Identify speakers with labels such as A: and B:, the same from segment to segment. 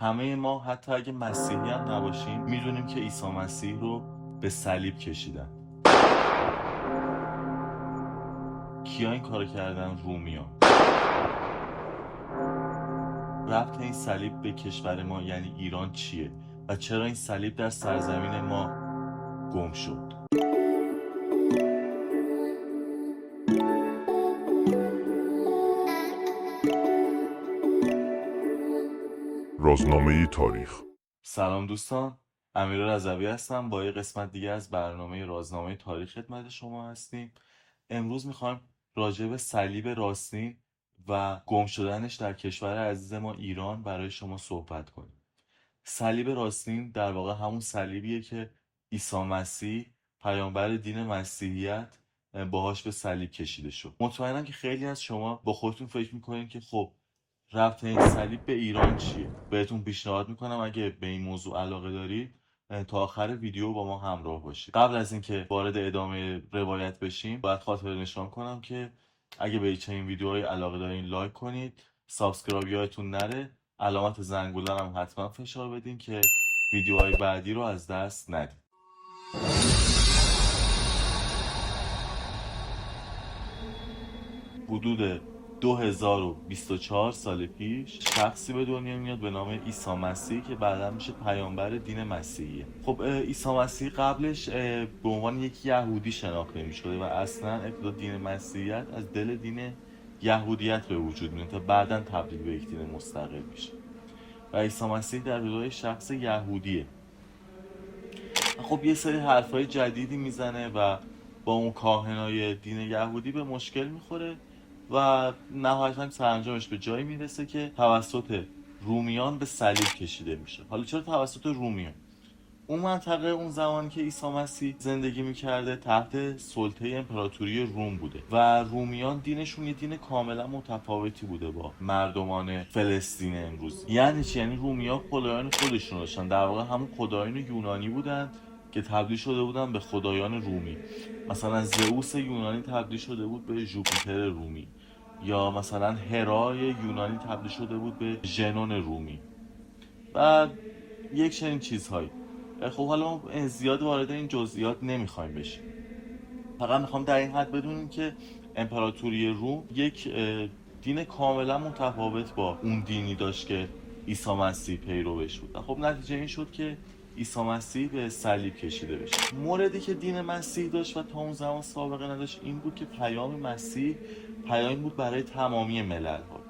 A: همه ما حتی اگه مسیحی هم نباشیم میدونیم که عیسی مسیح رو به صلیب کشیدن. کیا این کارو کردن؟ رومیان. ربط این صلیب به کشور ما یعنی ایران چیه و چرا این صلیب در سرزمین ما گم شد؟
B: رازنامه تاریخ.
A: سلام دوستان، امیر رضوی هستم. با یه قسمت دیگه از برنامه رازنامه تاریخ خدمت شما هستیم. امروز میخوایم راجع به صلیب راستین و گم شدنش در کشور عزیز ما ایران برای شما صحبت کنیم. صلیب راستین در واقع همون صلیبیه که عیسی مسیح پیامبر دین مسیحیت باهاش به صلیب کشیده شد. مطمئنم که خیلی از شما با خودتون فکر میکنین که خب ربط این صلیب به ایران چیه؟ بهتون پیشنهاد میکنم اگه به این موضوع علاقه دارید تا آخر ویدیو با ما همراه باشید. قبل از اینکه وارد ادامه روایت بشیم باید خاطر نشان کنم که اگه به چنین ویدیوهای علاقه دارین لایک کنید، سابسکرایب یادتون نره، علامت زنگوله هم حتما فشار بدین که ویدیوهای بعدی رو از دست ندید. حدود 2024 سال پیش شخصی به دنیا میاد به نام عیسی مسیح که بعدا میشه پیامبر دین مسیحیه. خب عیسی مسیح قبلش به عنوان یک یهودی شناخته میشده و اصلا ابتدا دین مسیحیت از دل دین یهودیت به وجود میاد تا بعدا تبدیل به یک دین مستقل میشه و عیسی مسیح در ابتدا شخص یهودیه. خب یه سری حرفای جدیدی میزنه و با اون کاهنای دین یهودی به مشکل میخوره و نهایتا سرانجامش به جایی میرسه که توسط رومیان به صلیب کشیده میشه. حالا چرا توسط رومیان؟ اون منطقه اون زمانی که عیسی مسیح زندگی میکرده تحت سلطه امپراتوری روم بوده و رومیان دینشون یه دین کاملا متفاوتی بوده با مردمان فلسطین امروز. یعنی چی؟ یعنی رومیان خدایان خودشون داشتن، در واقع همون خدایان یونانی بودن که تبدیل شده بودن به خدایان رومی. مثلا زئوس یونانی تبدیل شده بود به ژوپیتر رومی، یا مثلا هرای یونانی تبدیل شده بود به ژنون رومی و یک چنین چیزهایی. خب حالا ما زیاد وارد این جزئیات نمیخوایم بشیم، فقط میخوام در این حد بدونیم که امپراتوری روم یک دین کاملا متفاوت با اون دینی داشت که عیسی مسیح پیروش بود. خب نتیجه این شد که عیسی مسیح به صلیب کشیده بشه. موردی که دین مسیح داشت و تا اون زمان سابقه نداشت این بود که پیام مسیح پیامی بود برای تمامی ملل ها.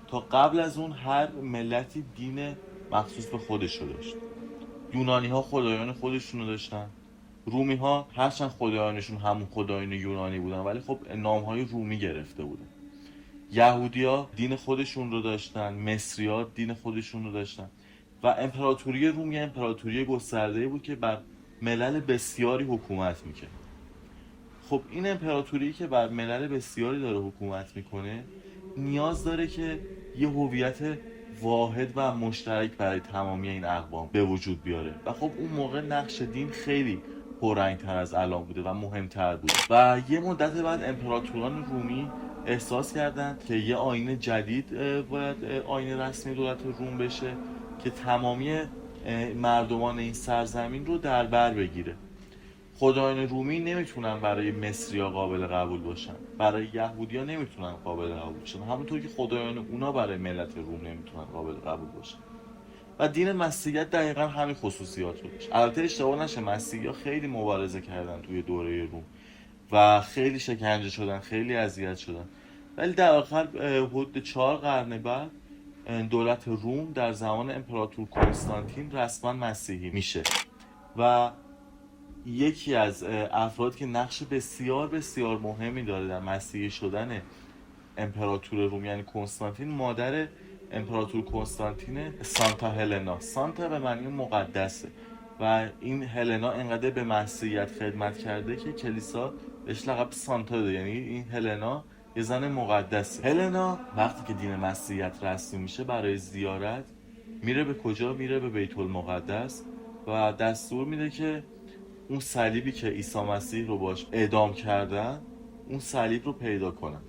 A: تا قبل از اون هر ملتی دین مخصوص به خودش رو داشت. یونانی ها خدایان خودشون رو داشتن، رومی ها هرچند خدایانشون همون خدایان یونانی بودن ولی خب نام های رومی گرفته بودن. یهودی ها دین خودشون رو داشتن، مصری ها دین خودشون رو داشتن و امپراتوری روم یه امپراتوری گسترده بود که بر ملل بسیاری حکومت میکنه. خب این امپراتوری که بر ملل بسیاری داره حکومت میکنه نیاز داره که یه هویت واحد و مشترک برای تمامی این اقوام به وجود بیاره و خب اون موقع نقش دین خیلی پررنگ‌تر از الان بوده و مهمتر بوده و یه مدت بعد امپراتوران رومی احساس کردند که یه آیین جدید باید آیین رسمی دولت روم بشه که تمامی مردمان این سرزمین رو در بر بگیره. خدایان رومی نمیتونن برای مصریا قابل قبول باشن، برای یهودیا نمیتونن قابل قبول باشن، همونطور که خدایان اونا برای ملت روم نمیتونن قابل قبول باشن. و دین مسیحیت دقیقا همین خصوصیات رو داشت. البته اشتباه نشه، مسیحیا خیلی مبارزه کردن توی دوره روم و خیلی شکنجه شدن، خیلی اذیت شدن، ولی در آخر حدود 4 قرن بعد دولت روم در زمان امپراتور کنستانتین رسما مسیحی میشه و یکی از افراد که نقش بسیار بسیار مهمی داره در مسیحی شدن امپراتور روم یعنی کنستانتین، مادر امپراتور کنستانتین سانتا هلنا. سانتا به معنی مقدسه و این هلنا انقدر به مسیحیت خدمت کرده که کلیسا بهش لقب سانتا داده، یعنی این هلنا یه زن مقدسه. هلنا وقتی که دین مسیحیت رسمی میشه برای زیارت میره به کجا؟ میره به بیت المقدس و دستور میده که اون صلیبی که عیسی مسیح رو باش اعدام کردن اون صلیب رو پیدا کنن.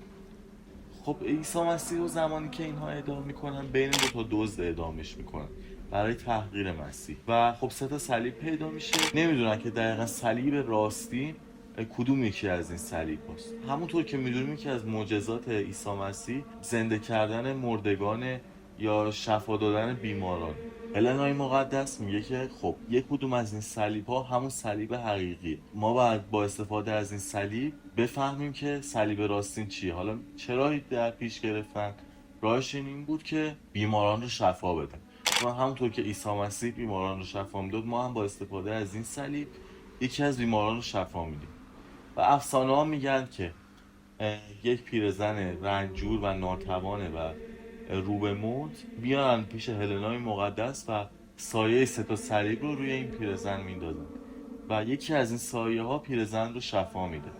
A: خب عیسی مسیح رو زمانی که اینها اعدام میکنن بین دو تا دزد اعدامش میکنن برای تحقیر مسیح. و خب 3 تا صلیب پیدا میشه. نمیدونن که دقیقا صلیب راستین کدوم یکی از این صلیب هست. همونطور که میدونیم که از معجزات عیسی مسیح زنده کردن مردگان یا شفا دادن بیماران. هلنای مقدس میگه که خب یک کدوم از این صلیب ها همون صلیب حقیقیه. ما باید با استفاده از این صلیب بفهمیم که صلیب راستین چیه. حالا چرا در پیش گرفتن؟ راهش این بود که بیماران رو شفا بدن. و همونطور که عیسی مسیح بیماران رو شفا میداد، ما هم با استفاده از این صلیب یکی از بیماران رو شفا میدیم. و افسانه ها میگن که یک پیرزن رنجور و ناتوانه و رو به موت بیان پیش هلنای مقدس و سایه 3 تا صلیب رو روی این پیرزن میندازن و یکی از این سایه ها پیرزن رو شفا میده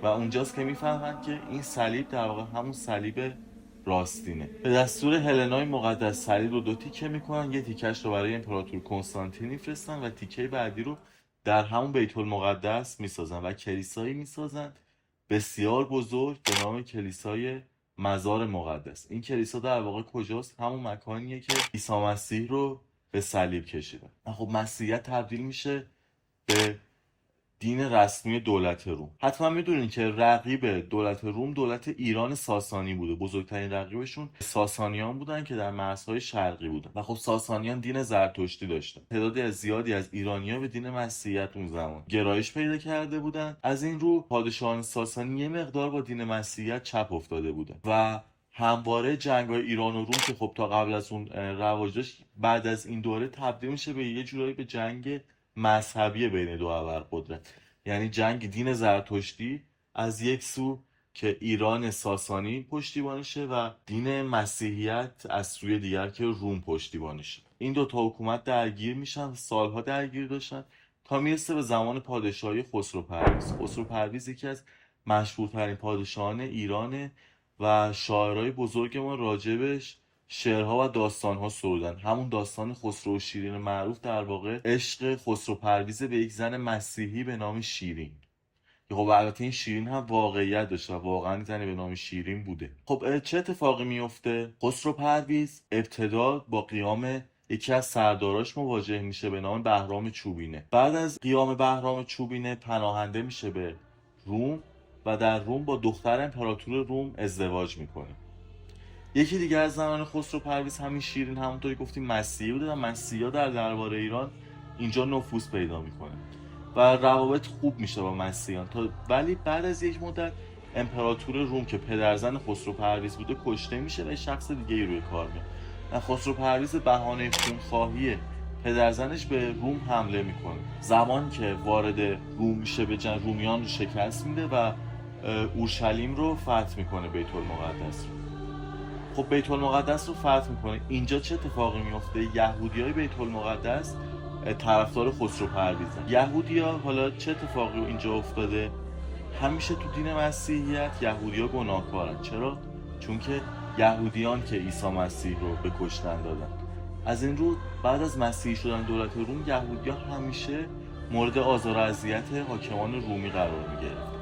A: و اونجاست که میفهمن که این صلیب در واقع همون صلیب راستینه. به دستور هلنای مقدس صلیب رو 2 تیکه میکنن، یه تیکش رو برای امپراتور کنستانتین میفرستن و تیکه بعدی رو در همون بیت المقدس میسازن و کلیسایی میسازن بسیار بزرگ به نام کلیسای مزار مقدس. این کلیسا در واقع کجاست؟ همون مکانیه که عیسی مسیح رو به صلیب کشیدن. خب مسیحیت تبدیل میشه به دین رسمی دولت روم. حتما میدونین که رقیب دولت روم دولت ایران ساسانی بوده. بزرگترین رقیبشون ساسانیان بودن که در مرزهای شرقی بودن و خب ساسانیان دین زرتشتی داشتن. تعدادی زیادی از ایرانی‌ها به دین مسیحیت اون زمان گرایش پیدا کرده بودن. از این رو پادشاهان ساسانی یه مقدار با دین مسیحیت چپ افتاده بودن و همواره جنگ‌های ایران و روم که خب تا قبل از اون رواج داشت، بعد از این دوره تبدیل میشه به یه جورایی به جنگ مذهبی بین دو ابرقدرت. یعنی جنگ دین زرتشتی از یک سو که ایران ساسانی پشتیبانشه و دین مسیحیت از سوی دیگر که روم پشتیبانشه. این 2 تا حکومت درگیر میشن، سالها درگیر داشتن تا میرسه به زمان پادشاهی خسرو پرویز. خسرو پرویز یکی از مشهورترین پادشاهان ایرانه و شاعرای بزرگ ما راجبش شعرها و داستانها سرودن. همون داستان خسرو و شیرین معروف در واقع عشق خسرو پرویز به یک زن مسیحی به نام شیرین. خب البته این شیرین هم واقعیت داشته و واقعا زنی به نام شیرین بوده. خب چه اتفاقی میفته؟ خسرو پرویز ابتدا با قیام یکی از سرداراش مواجه میشه به نام بهرام چوبینه. بعد از قیام بهرام چوبینه پناهنده میشه به روم و در روم با دختر امپراتور روم ازدواج میکنه. یکی دیگه از زنان خسرو پرویز همین شیرین همونطوری گفتیم مسیحی بوده و مسیحی‌ها در دربار ایران اینجا نفوذ پیدا میکنه و روابط خوب میشه با مسیحیان ولی بعد از یک مدت امپراتور روم که پدرزن خسرو پرویز بوده کشته میشه و شخص دیگه ای روی کار میاد و خسرو پرویز به بهانه خونخواهی پدرزنش به روم حمله میکنه. زمانی که وارد روم میشه به جنگ رومیان رو شکست میده و اورشلیم رو فتح میکنه، بیت المقدس رو. خب بیت المقدس رو فتح میکنه. اینجا چه اتفاقی میفته؟ یهودیای بیت المقدس طرفدار خسرو پرویزن. یهودیا حالا چه اتفاقی رو اینجا افتاده؟ همیشه تو دین مسیحیت یهودیا گناهکارن. چرا؟ چون که یهودیان که عیسی مسیح رو به کشتن دادن. از این رو بعد از مسیحی شدن دولت روم، یهودیا همیشه مورد آزار و اذیت حاکمان رومی قرار میگرفتن.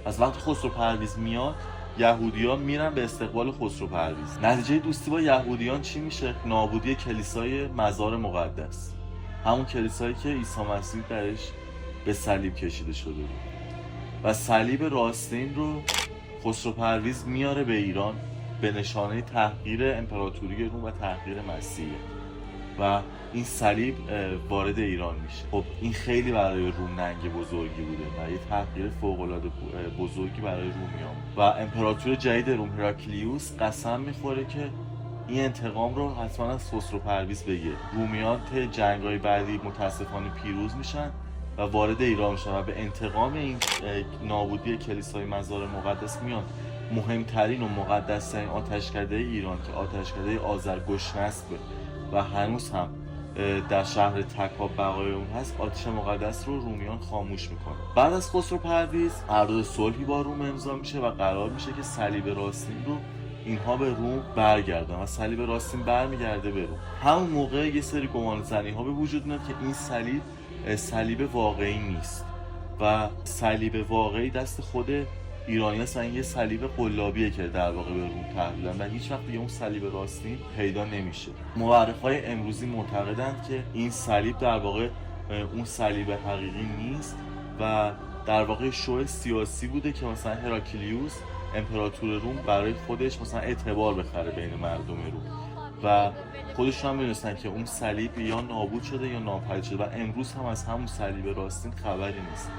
A: از وقتی خسرو پرویز میاد، یهودی‌ها میرن به استقبال خسرو پرویز. نتیجه دوستی با یهودیان چی میشه؟ نابودی کلیسای مزار مقدس، همون کلیسایی که عیسی مسیح درش به صلیب کشیده شده بود. و صلیب راستین رو خسرو پرویز میاره به ایران به نشانه تحقیر امپراتوری روم و تحقیر مسیحیت و این صلیب وارد ایران میشه. خب این خیلی برای روم ننگ بزرگی بوده و یه تحقیر فوق‌العاده بزرگی برای رومیان و امپراتور جدید روم هراکلیوس قسم میخوره که این انتقام رو حتما از خسرو پرویز بگیره. رومیان طی جنگ‌های بعدی متاسفانه پیروز میشن و وارد ایران میشن و به انتقام این نابودی کلیسای مزار مقدس میان مهمترین و مقدس‌ترین آتشکده ایران که آتشکده آذرگشنست و هنوز هم در شهر تکا بقای اون هست، آتش مقدس رو رومیان خاموش میکنه. بعد از خسرو پرویز قرارداد صلحی با روم امضا میشه و قرار میشه که صلیب راستین رو اینها به روم برگردن و صلیب راستین برمیگرده به روم. همون موقع یه سری گمانه‌زنی ها به وجود میاد که این صلیب واقعی نیست و صلیب واقعی دست خود ایرانی اصلا یه صلیب قلابیه که در واقع به روم تحویلن و هیچ وقت دیگه اون صلیب راستین پیدا نمیشه. مورخای امروزی معتقدند که این صلیب در واقع اون صلیب حقیقی نیست و در واقع شو سیاسی بوده که مثلا هراکلیوس امپراتور روم برای خودش مثلا اعتبار بخره بین مردم روم و خودشون هم میدونستن که اون صلیب یا نابود شده یا ناپدید شده و امروز هم از همون صلیب راستین خبری نیست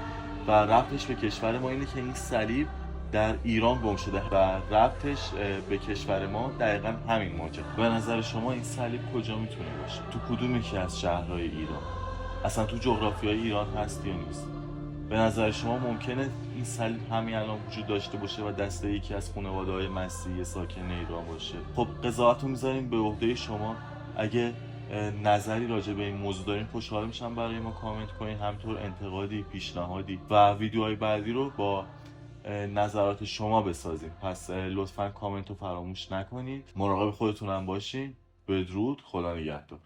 A: و ربطش به کشور ما اینه که این صلیب در ایران گم شده و ربطش به کشور ما دقیقا همین ماجرا. به نظر شما این صلیب کجا میتونه باشه؟ تو کدوم یکی از شهرهای ایران؟ اصلا تو جغرافیای ایران هست یا نیست؟ به نظر شما ممکنه این صلیب همین الان وجود داشته باشه و دست یکی از خانواده‌های مسیحی ساکن ایران باشه؟ خب قضاوت رو میذاریم به عهده شما. اگه نظری راجع به این موضوع دارین خوشحال میشم برای ما کامنت کنین، همینطور انتقادی، پیشنهادی و ویدیوهای بعدی رو با نظرات شما بسازیم. پس لطفاً کامنت رو فراموش نکنید. مراقب خودتون هم باشین. بدرود، خدا نگهدار.